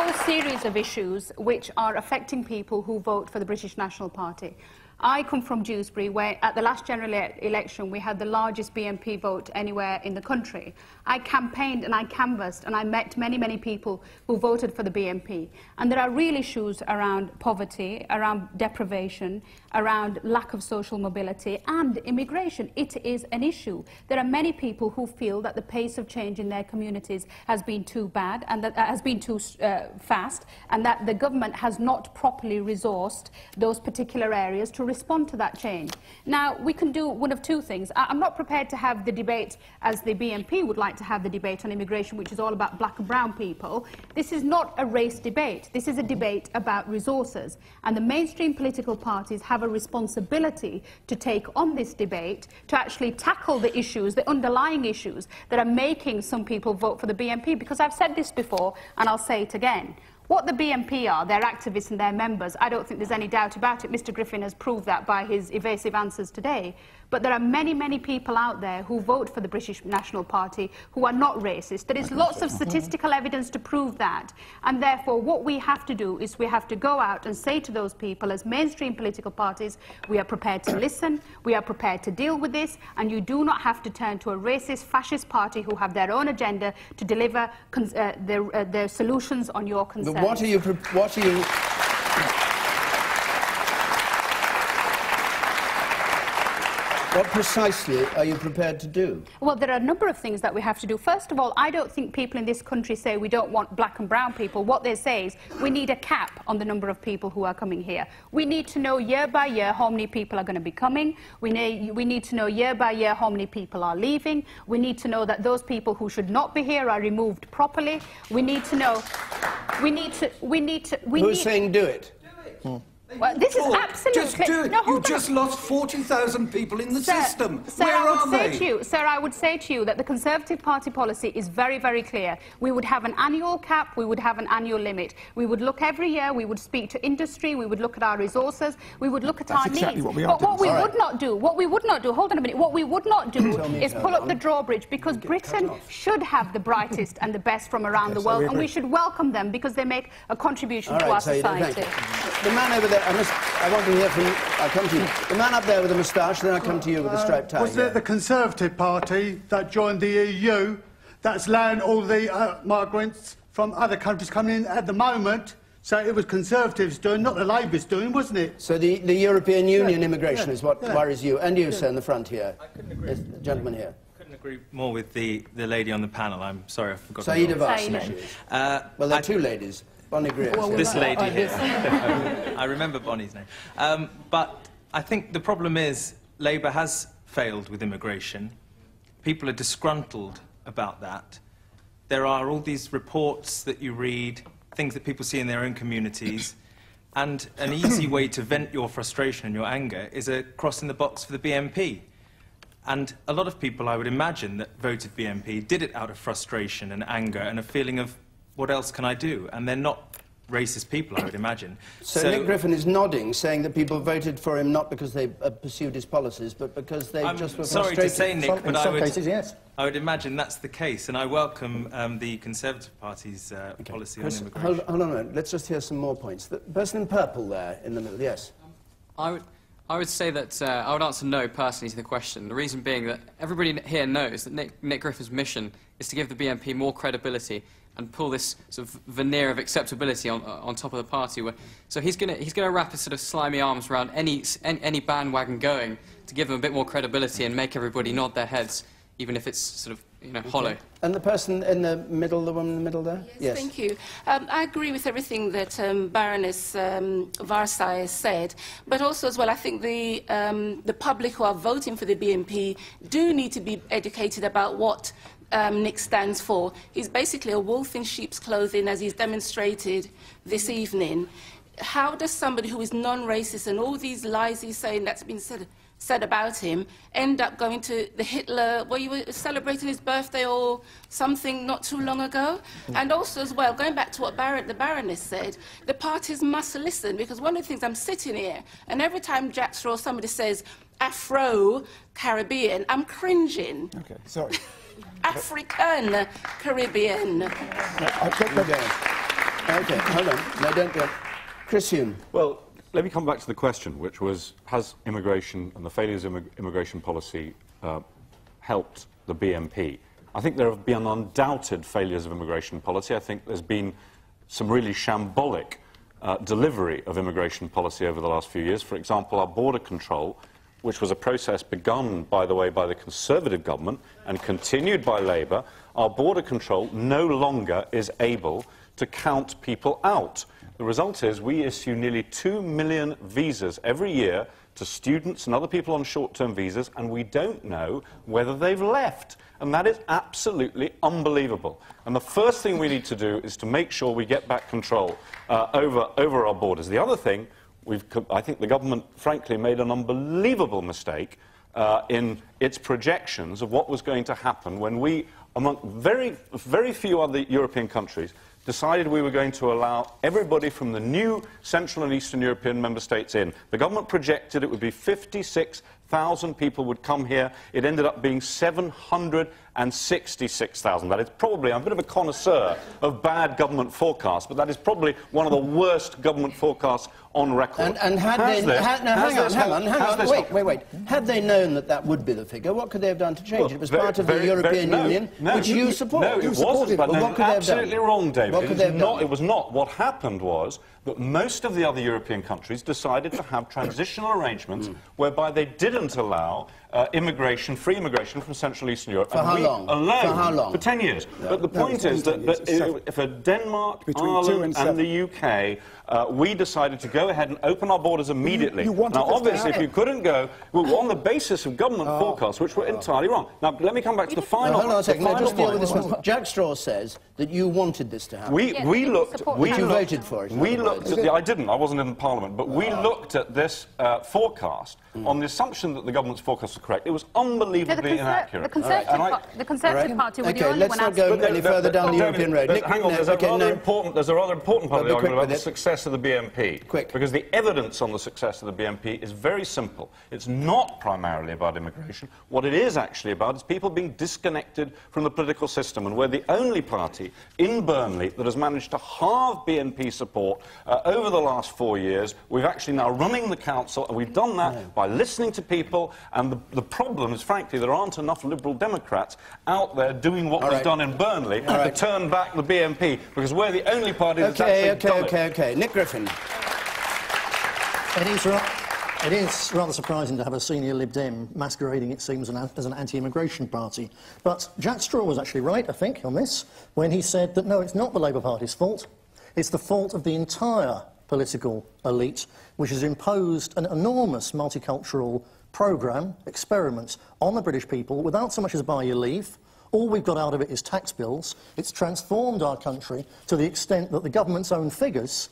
whole series of issues which are affecting people who vote for the British National Party. I come from Dewsbury, where at the last general election we had the largest BNP vote anywhere in the country. I campaigned and I canvassed and I met many, many people who voted for the BNP. And there are real issues around poverty, around deprivation, around lack of social mobility and immigration. It is an issue. There are many people who feel that the pace of change in their communities has been too bad and that has been too fast, and that the government has not properly resourced those particular areas to respond to that change. Now, we can do one of two things. I'm not prepared to have the debate as the BNP would like to have the debate on immigration, which is all about black and brown people. This is not a race debate. This is a debate about resources. And the mainstream political parties have a responsibility to take on this debate, to actually tackle the issues, the underlying issues that are making some people vote for the BNP. Because I've said this before, and I'll say it again. What the BNP are, their activists and their members, I don't think there's any doubt about it. Mr. Griffin has proved that by his evasive answers today. But there are many, many people out there who vote for the British National Party who are not racist. There is lots of statistical evidence to prove that. And therefore, what we have to do is we have to go out and say to those people, as mainstream political parties, we are prepared to listen, we are prepared to deal with this, and you do not have to turn to a racist, fascist party who have their own agenda to deliver their solutions on your concerns. But what are you... What precisely are you prepared to do? Well, there are a number of things that we have to do. First of all, I don't think people in this country say we don't want black and brown people. What they say is we need a cap on the number of people who are coming here. We need to know year by year how many people are going to be coming. We need to know year by year how many people are leaving. We need to know that those people who should not be here are removed properly. We need to know... Who's saying do it? Well, this is absolutely... Just do it. You just lost 40,000 people in the system. Sir, Where are they? Sir, I would say to you that the Conservative Party policy is very, very clear. We would have an annual cap, we would have an annual limit. We would look every year, we would speak to industry, we would look at our resources, we would look at our needs. But what we would not do, hold on a minute, what we would not do is pull up the drawbridge, because Britain should have the brightest and the best from around the world, and we should welcome them because they make a contribution to our society. The man over there, I want to hear from you. I'll come to you. The man up there with the moustache, then I'll come to you with the striped tie. Was it the Conservative Party that joined the EU that's allowing all the migrants from other countries coming in at the moment? So it was Conservatives doing, not the Labour's doing, wasn't it? So the European Union immigration is what worries you. And you, sir, in the front here. I couldn't agree. The gentleman here. I couldn't agree more with the lady on the panel. I'm sorry, I forgot. Saeed Abbas. Well, there are two ladies. Bonnie Greer. Well, this lady here. I remember Bonnie's name. But I think the problem is Labour has failed with immigration. People are disgruntled about that. There are all these reports that you read, things that people see in their own communities, and an easy way to vent your frustration and your anger is a cross in the box for the BNP. And a lot of people, I would imagine, that voted BNP did it out of frustration and anger and a feeling of what else can I do? And they're not racist people, I would imagine. So Nick Griffin is nodding, saying that people voted for him not because they pursued his policies, but because they just were frustrated. Sorry to say, Nick, but I would imagine that's the case, and I welcome the Conservative Party's policy on immigration. Hold on a minute. Let's just hear some more points. The person in purple there in the middle, yes. I would say that I would answer no personally to the question. The reason being that everybody here knows that Nick Griffin's mission is to give the BNP more credibility and pull this sort of veneer of acceptability on top of the party. So he's going to wrap his sort of slimy arms around any bandwagon going to give them a bit more credibility and make everybody nod their heads, even if it's sort of, you know, hollow. And the person in the middle, the woman in the middle there? Yes, thank you. I agree with everything that Baroness Varsai said, but also as well, I think the public who are voting for the BNP do need to be educated about what Nick stands for. He's basically a wolf in sheep's clothing, as he's demonstrated this evening. How does somebody who is non-racist and all these lies he's saying that's been said about him end up going to the Hitler, where you were celebrating his birthday or something not too long ago? And also as well, going back to what the Baroness said, the parties must listen, because one of the things, I'm sitting here and every time Jack Straw, somebody says Afro-Caribbean, I'm cringing. Okay, sorry. African Caribbean. OK, hold on. No, don't go. Chris Hume. Well, let me come back to the question, which was, has immigration and the failures of immigration policy helped the BNP? I think there have been undoubted failures of immigration policy. I think there's been some really shambolic delivery of immigration policy over the last few years. For example, our border control, which was a process begun, by the way, by the Conservative government and continued by Labour, our border control no longer is able to count people out. The result is we issue nearly 2 million visas every year to students and other people on short-term visas, and we don't know whether they've left. And that is absolutely unbelievable. And the first thing we need to do is to make sure we get back control over our borders. The other thing, I think the government, frankly, made an unbelievable mistake in its projections of what was going to happen when we, among very few other European countries, decided we were going to allow everybody from the new Central and Eastern European member states in. The government projected it would be 56,000 people would come here. It ended up being 766,000. That is probably, I'm a bit of a connoisseur of bad government forecasts, but that is probably one of the worst government forecasts on record. And had they... hang on, wait. Had they known that that would be the figure, what could they have done to change it? It was part of the European Union, which you support. No, it wasn't. But what could they have done? Absolutely wrong, David. What could they have done? It was not. What happened was that most of the other European countries decided to have transitional arrangements whereby they didn't allow free immigration from Central and Eastern Europe. For how long? Alone, for how long? For 10 years. Yeah. But the point is that for Denmark, Ireland and the UK, we decided to go ahead and open our borders immediately. Now, obviously, if you couldn't go, well, on the basis of government forecasts, which were entirely wrong. Now, let me come back to the final... Hold on a second. Just deal with this one. Jack Straw says that you wanted this to happen. You voted for it. I didn't. I wasn't in Parliament. But we looked at this forecast on the assumption that the government's forecast was correct. It was unbelievably inaccurate. The Conservative Party were the only let's not go any further down the European road. Hang on, there's a rather important part of the argument about the success of the BNP. Because the evidence on the success of the BNP is very simple. It's not primarily about immigration. What it is actually about is people being disconnected from the political system, and we're the only party in Burnley that has managed to halve BNP support over the last 4 years. We've actually now running the council, and we've done that by listening to people, and the problem is, frankly, there aren't enough Liberal Democrats out there doing what was done in Burnley to turn back the BNP, because we're the only party that's actually done it. Okay. Nick Griffin. It is rather surprising to have a senior Lib Dem masquerading, it seems, as an anti-immigration party. But Jack Straw was actually right, I think, on this, when he said that, no, it's not the Labour Party's fault. It's the fault of the entire political elite, which has imposed an enormous multicultural programme, experiment, on the British people without so much as buy your leave. All we've got out of it is tax bills. It's transformed our country to the extent that the government's own figures,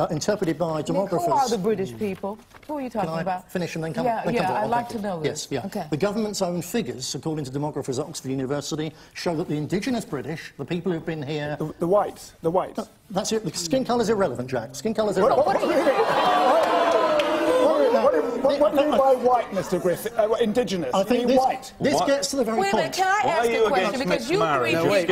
interpreted by demographers... Who are the British people? Who are you talking about? Can I finish and then come Yeah, to I'd like to know this. Yes, yeah. Okay. The government's own figures, according to demographers at Oxford University, show that the indigenous British, the people who've been here... The whites. That's it. The skin colour's irrelevant, Jack. Skin colour's irrelevant. What do you mean by white, Mr. Griffin? Indigenous? I think this gets to the very point. Wait, can I ask a question? Because you marriage? wait.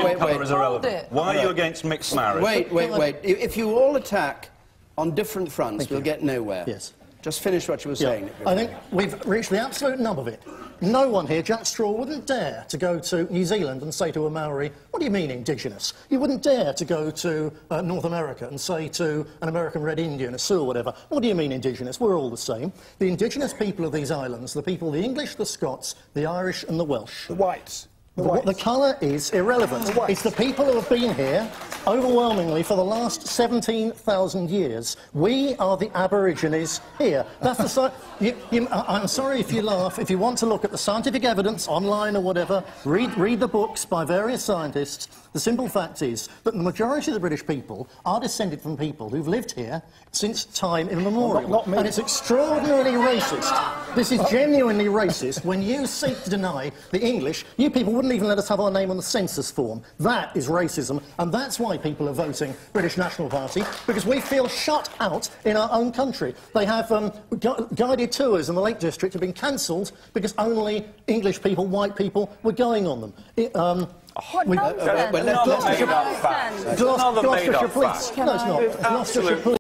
Why are you against mixed marriage? Wait. If you all attack on different fronts, we'll get nowhere. Yes. Just finish what you were saying. I think we've reached the absolute nub of it. No one here, Jack Straw, wouldn't dare to go to New Zealand and say to a Maori, what do you mean indigenous? You wouldn't dare to go to North America and say to an American Red Indian, a Sioux or whatever, what do you mean indigenous? We're all the same. The indigenous people of these islands, the people, the English, the Scots, the Irish and the Welsh. The whites. The colour is irrelevant. It's the people who have been here overwhelmingly for the last 17,000 years. We are the Aborigines here. That's the I'm sorry if you laugh. If you want to look at the scientific evidence online or whatever, read the books by various scientists. The simple fact is that the majority of the British people are descended from people who've lived here since time immemorial. Not me. And it's extraordinarily racist. This is genuinely racist. When you seek to deny the English, you people wouldn't even let us have our name on the census form. That is racism, and that's why people are voting British National Party, because we feel shut out in our own country. They have guided tours in the Lake District have been cancelled because only English people, white people, were going on them. What nonsense? Gloucestershire Police. No, it's not. Gloucestershire Police.